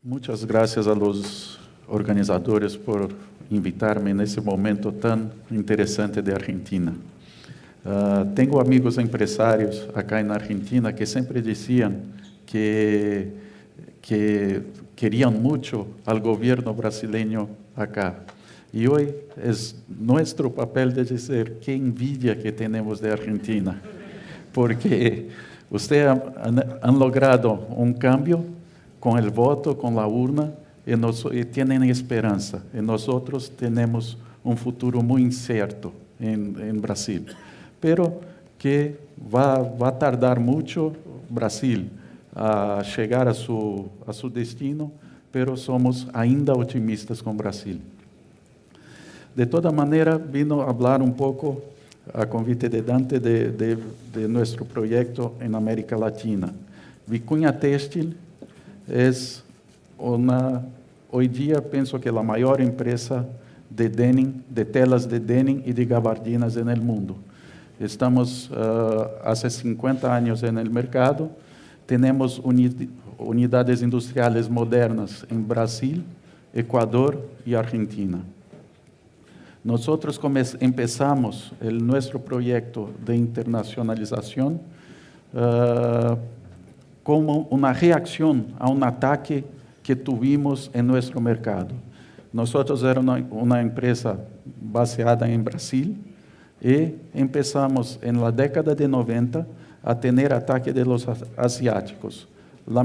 Muchas gracias a los organizadores por invitarme en ese momento tan interesante de Argentina. Tengo amigos empresarios acá en Argentina que siempre decían que querían mucho al gobierno brasileño acá. Y hoy es nuestro papel de decir qué envidia que tenemos de Argentina, porque ustedes han logrado un cambio con el voto, con la urna, y tienen esperanza. Y nosotros tenemos un futuro muy incierto en Brasil. Pero que va a tardar mucho Brasil a llegar a su destino, pero somos ainda otimistas con Brasil. De toda manera, vino a hablar un poco, a convite de Dante, de nuestro proyecto en América Latina. Vicuña Têxtil es hoy día pienso que la mayor empresa de denim, de telas de denim y de gabardinas en el mundo. Estamos hace 50 años en el mercado, tenemos unidades industriales modernas en Brasil, Ecuador y Argentina. Nosotros empezamos nuestro proyecto de internacionalización como una reacción a un ataque que tuvimos en nuestro mercado. Nosotros éramos una empresa baseada en Brasil y empezamos en la década de 90 a tener ataque de los asiáticos. La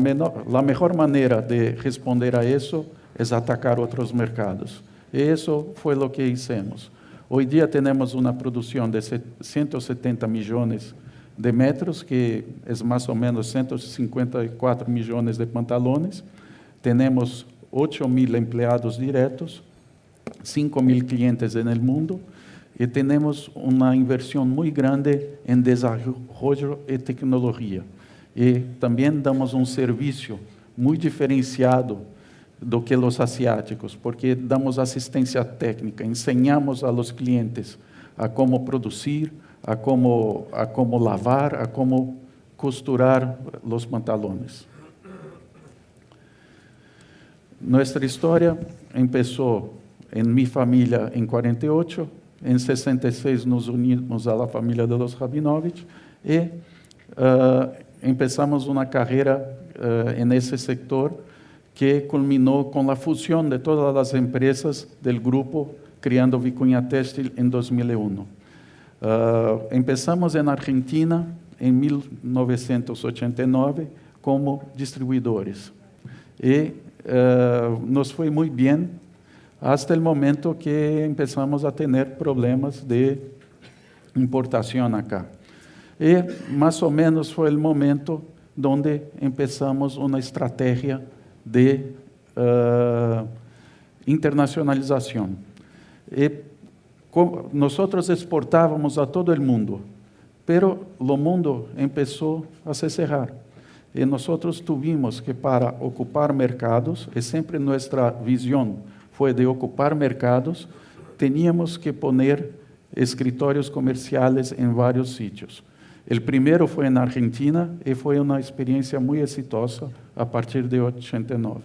mejor manera de responder a eso es atacar otros mercados. Y eso fue lo que hicimos. Hoy día tenemos una producción de 170 millones de metros, que es más o menos 154 millones de pantalones. Tenemos 8.000 empleados directos, 5.000 clientes en el mundo y tenemos una inversión muy grande en desarrollo y tecnología. Y también damos un servicio muy diferenciado do que los asiáticos, porque damos asistencia técnica, enseñamos a los clientes a cómo producir, a cómo lavar, a cómo costurar los pantalones. Nuestra historia empezó en mi familia en 48, en 66 nos unimos a la familia de los Rabinovich y empezamos una carrera en ese sector que culminó con la fusión de todas las empresas del grupo, creando Vicuña Têxtil en 2001. Empezamos en Argentina en 1989 como distribuidores y nos fue muy bien hasta el momento que empezamos a tener problemas de importación acá. Y más o menos fue el momento donde empezamos una estrategia de internacionalización. Y nosotros exportábamos a todo el mundo, pero el mundo empezó a se cerrar. Y nosotros tuvimos que, para ocupar mercados, y siempre nuestra visión fue de ocupar mercados, teníamos que poner escritorios comerciales en varios sitios. El primero fue en Argentina y fue una experiencia muy exitosa a partir de 89.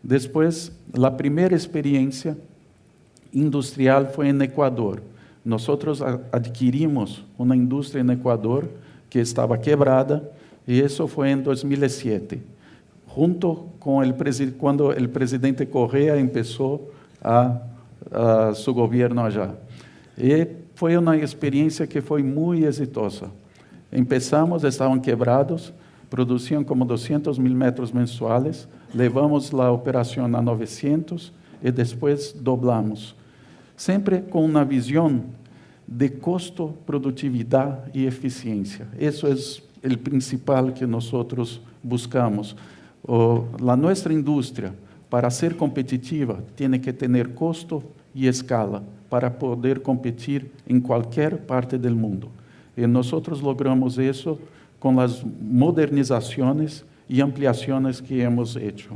Después, la primera experiencia industrial fue en Ecuador. Nosotros adquirimos una industria en Ecuador que estaba quebrada y eso fue en 2007, junto con cuando el presidente Correa empezó su gobierno allá. Y fue una experiencia que fue muy exitosa. Empezamos, estaban quebrados, producían como 200.000 metros mensuales, levamos la operación a 900 y después doblamos. Siempre con una visión de costo, productividad y eficiencia. Eso es el principal que nosotros buscamos. Nuestra industria, para ser competitiva, tiene que tener costo y escala para poder competir en cualquier parte del mundo. Y nosotros logramos eso con las modernizaciones y ampliaciones que hemos hecho.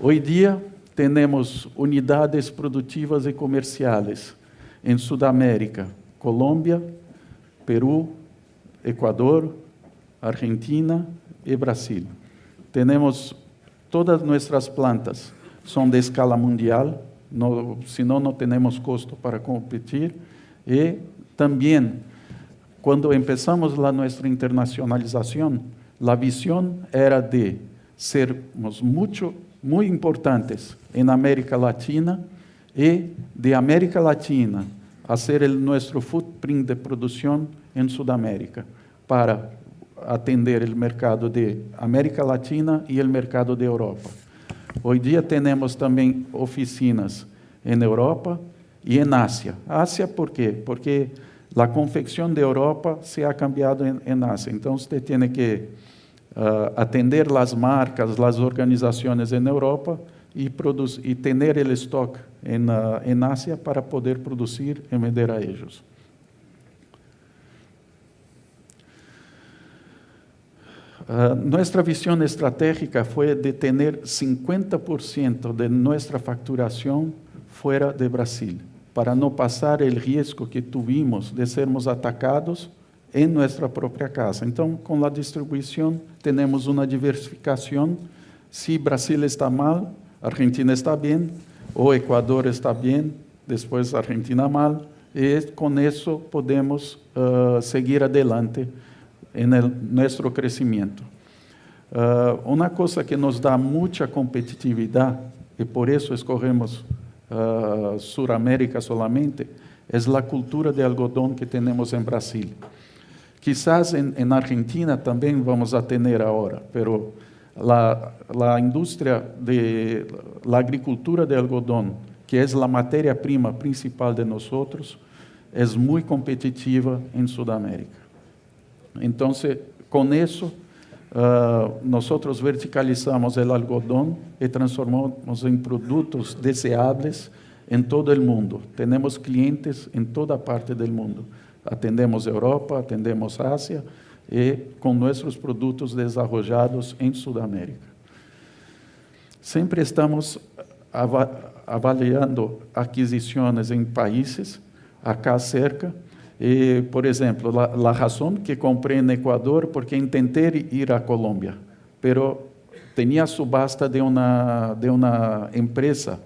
Hoy día tenemos unidades productivas y comerciales en Sudamérica, Colombia, Perú, Ecuador, Argentina y Brasil. Todas nuestras plantas son de escala mundial, senão não temos custo para competir. E também, quando empezamos nossa internacionalização, a visão era de sermos muito importantes em América Latina e de América Latina hacer nosso footprint de produção em Sudamérica para atender o mercado de América Latina e o mercado de Europa. Hoje dia temos também oficinas em Europa e em Ásia. Ásia, por quê? Porque a confecção de Europa se ha cambiado em Ásia. Então, você tem que atender as marcas, as organizações em Europa e ter o estoque em Ásia para poder produzir e vender a eles. Nossa visão estratégica foi de ter 50% de nossa facturação fora de Brasil, para não passar o risco que tivemos de sermos atacados em nossa própria casa. Então, com a distribuição, temos uma diversificação. Se Brasil está mal, Argentina está bem, o Equador está bem, depois Argentina mal, e com isso podemos seguir adelante em nosso crescimento. Uma coisa que nos dá muita competitividade, e por isso escolhemos Suramérica solamente, é a cultura de algodão que temos em Brasil. Quizás em Argentina também vamos a ter agora, pero a indústria de la agricultura de algodão, que é a matéria-prima principal de nós, é muito competitiva em Sudamérica. Então, com isso, nós verticalizamos o algodão e transformamos em produtos deseáveis em todo o mundo. Temos clientes em toda parte do mundo. Atendemos Europa, atendemos Ásia e com nossos produtos desenvolvidos em Sudamérica. Sempre estamos avaliando aquisições em países acá cerca. E, por exemplo, a razão que comprei no Equador, porque tentei ir a Colômbia, pero tinha subasta de uma empresa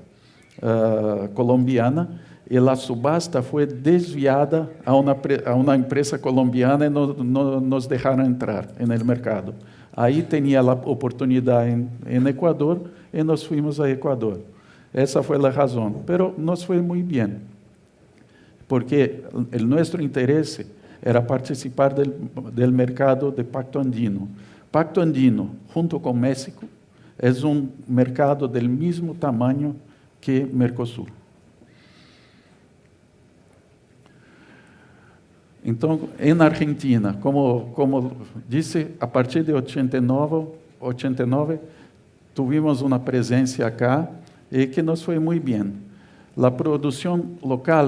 colombiana, e a subasta foi desviada a uma empresa colombiana e não nos deixaram entrar no mercado. Aí tinha a oportunidade em Equador e nós fomos a Equador. Essa foi a razão, pero nos foi muito bem, porque o nosso interesse era participar do mercado de Pacto Andino. Pacto Andino, junto com México, é mercado do mesmo tamanho que Mercosul. Então, em Argentina, como disse, a partir de 89, tivemos uma presença acá e que nos foi muito bem. A produção local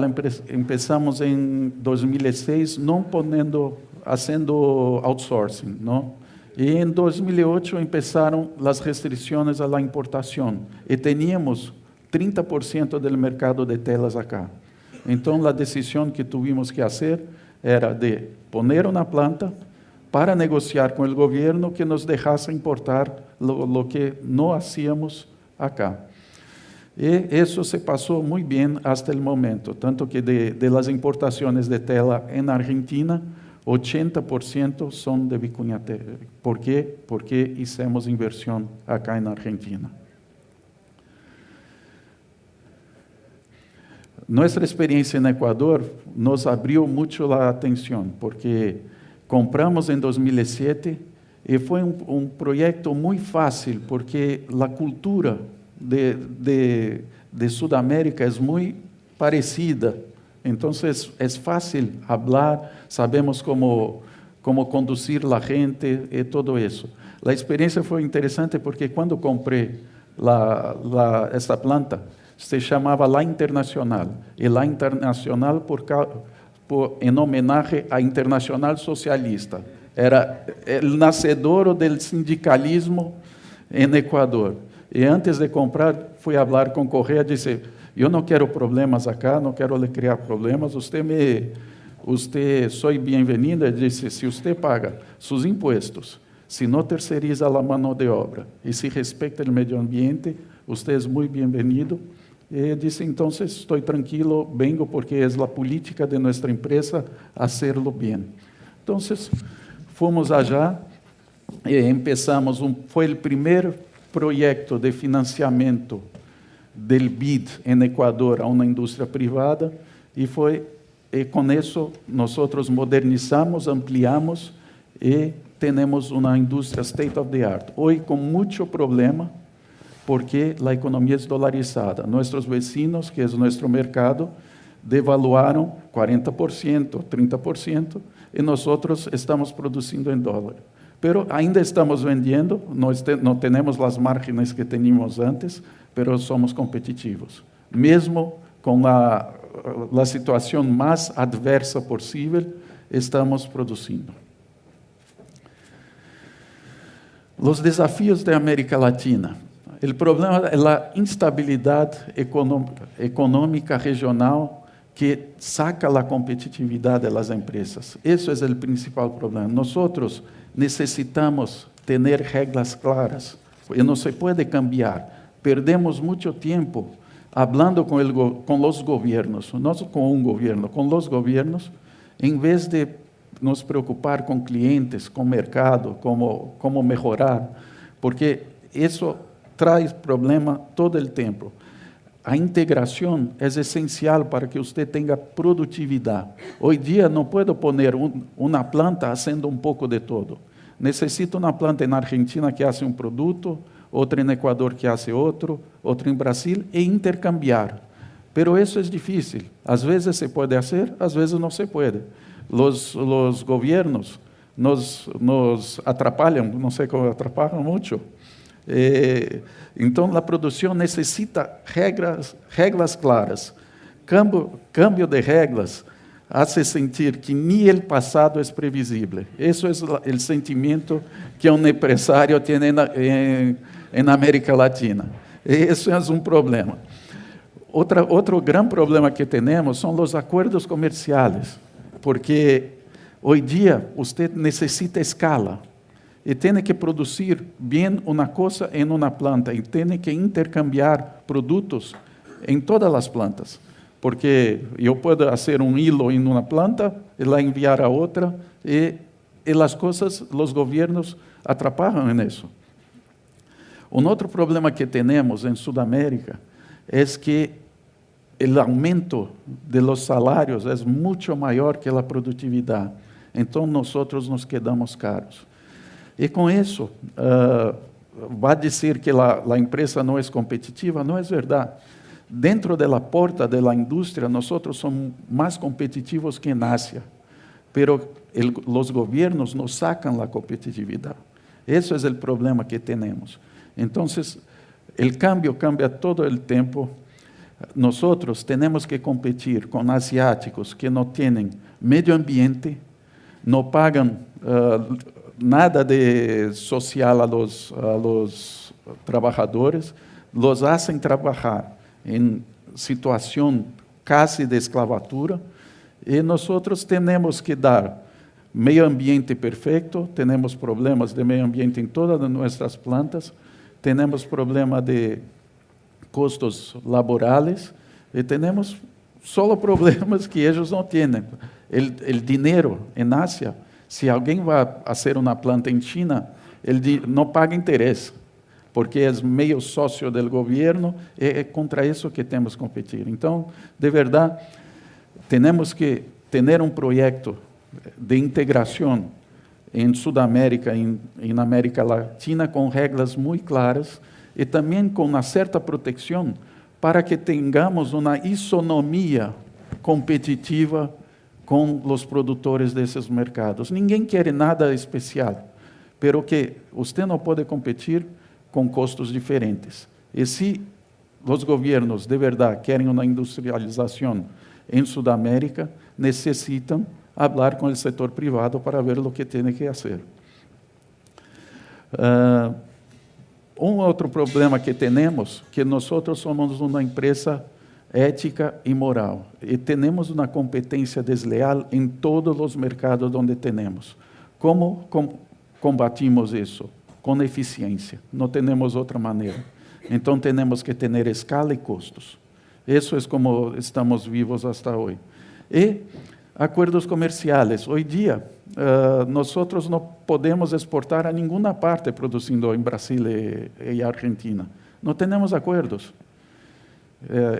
começamos em 2006, não fazendo outsourcing, não? E em 2008 começaram as restrições à importação e tínhamos 30% do mercado de telas acá. Então, a decisão que tivemos que fazer era de poner uma planta para negociar com o governo que nos deixasse importar lo que não hacíamos acá. E isso se passou muito bem até o momento, tanto que de las importações de tela em Argentina, 80% são de Vicuña Tela. ¿Por quê? Porque hicimos inversão acá na Argentina. Nossa experiência no Equador nos abriu muito a atenção, porque compramos em 2007 e foi projeto muito fácil, porque a cultura de Sudamérica é muito parecida. Então, é fácil falar, sabemos como conduzir a gente e tudo isso. A experiência foi interessante porque quando comprei essa planta, se chamava La Internacional, e La Internacional em homenagem à Internacional Socialista. Era o nascedor do sindicalismo em Equador. E antes de comprar, fui falar com Correa e disse: eu não quero problemas acá, não quero lhe criar problemas, você sou bem-vinda. Ele disse: se você paga seus impostos, Si no terceriza la mano de obra y si respeta el medio ambiente, usted es muy bienvenido. Y dice, entonces estoy tranquilo, vengo porque es la política de nuestra empresa hacerlo bien. Entonces, fomos allá e empezamos, foi o primeiro projeto de financiamento del BID en Ecuador a una indústria privada e com isso nós modernizamos, ampliamos e temos uma indústria state of the art. Hoje com muito problema, porque a economia é dolarizada. Nossos vecinos, que é nosso mercado, devaluaram 40%, 30%, e nós estamos produzindo em dólar. Pero ainda estamos vendendo, não temos as margens que tínhamos antes, pero somos competitivos. Mesmo com a situação mais adversa possível, estamos produzindo. Os desafios da América Latina. O problema é a instabilidade econômica regional que saca a competitividade das empresas. Esse é o principal problema. Nós necessitamos ter regras claras, e não se pode cambiar. Perdemos muito tempo falando com os governos, não com um governo, com os governos, em vez de nos preocupar com clientes, com mercado, como melhorar, porque isso traz problema todo o tempo. A integração é essencial para que você tenha produtividade. Hoje dia não posso pôr uma planta fazendo um pouco de todo. Necessito uma planta na Argentina que hace um produto, outra no Equador que hace outro, outra em Brasil, e intercambiar. Pero isso é difícil. Às vezes se pode fazer, às vezes não se pode. Os governos nos atrapalham, não sei como atrapalham muito. Então, a produção necessita regras claras. Cambio de regras hace sentir que nem o passado é previsível. Isso é o sentimento que um empresário tem na América Latina. Isso é um problema. Outro grande problema que temos são os acordos comerciais, porque hoje dia você necessita escala. E tem que produzir bem uma coisa em uma planta, e tem que intercambiar produtos em todas as plantas, porque eu posso fazer um hilo em uma planta e lá enviar a outra, e as coisas, os governos atrapalham nisso. Outro problema que temos em Sudamérica é que o aumento de los salários é muito maior que a produtividade, então nós nos quedamos caros. E com isso, vai dizer que a empresa não é competitiva? Não é verdade. Dentro da porta da indústria, nós somos mais competitivos que na Ásia, pero os governos nos sacam a competitividade. Esse é o problema que temos. Então, o cambio cambia todo o tempo. Nós temos que competir com asiáticos que não têm meio ambiente, não pagam nada de social a los trabalhadores, los hacen trabalhar em situação quase de escravatura, e nós temos que dar meio ambiente perfeito, temos problemas de meio ambiente em todas as nossas plantas, temos problema de custos laborais, e temos só problemas que eles não têm. O dinheiro em Ásia, se alguém vai fazer uma planta em China, ele não paga interesse, porque é meio sócio do governo, e é contra isso que temos que competir. Então, de verdade, temos que ter um projeto de integração em Sudamérica, em América Latina, com regras muito claras, e também com uma certa proteção, para que tenhamos uma isonomia competitiva com os produtores desses mercados. Ninguém quer nada especial, pero que você não pode competir com custos diferentes. E se os governos de verdade querem uma industrialização em Sudamérica, necessitam falar com o setor privado para ver o que tem que fazer. Outro problema que temos, que nós somos uma empresa ética e moral, e temos uma competência desleal em todos os mercados onde temos. Como combatimos isso? Com eficiência. Não temos outra maneira. Então, temos que ter escala e custos. Isso é como estamos vivos até hoje. E acordos comerciais. Hoje dia, nós não podemos exportar a nenhuma parte produzindo em Brasil e Argentina. Não temos acordos.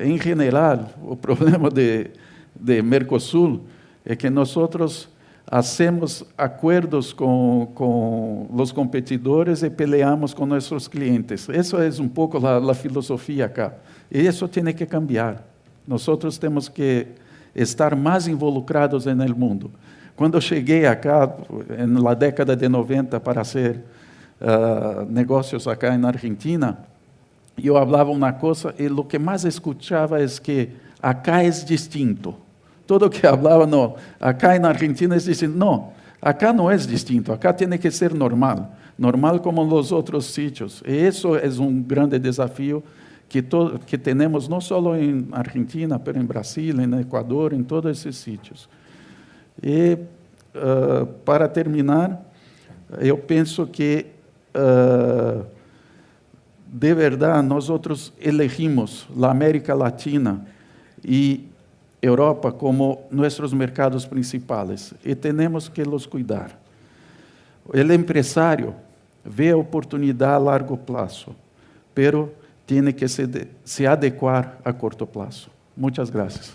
Em geral, o problema de Mercosul é que nós hacemos acordos com os competidores e peleamos com nossos clientes. Isso é um pouco a filosofia acá. E isso tem que cambiar. Nós temos que estar mais involucrados no mundo. Quando eu cheguei acá, na década de 90, para fazer negócios acá na Argentina, eu falava uma coisa e o que mais escutava é que acá é distinto. Todo o que falava, não, acá na Argentina é distinto. Não, acá não é distinto, acá tem que ser normal. Normal como nos outros sítios. E isso é um grande desafio que temos não só em Argentina, mas em Brasil, em Equador, em todos esses sítios. E, para terminar, eu penso que, de verdade, nós elegimos a América Latina e Europa como nossos mercados principais e temos que los cuidar. O empresário vê a oportunidade a largo prazo, pero tem que se adequar a curto prazo. Muitas graças.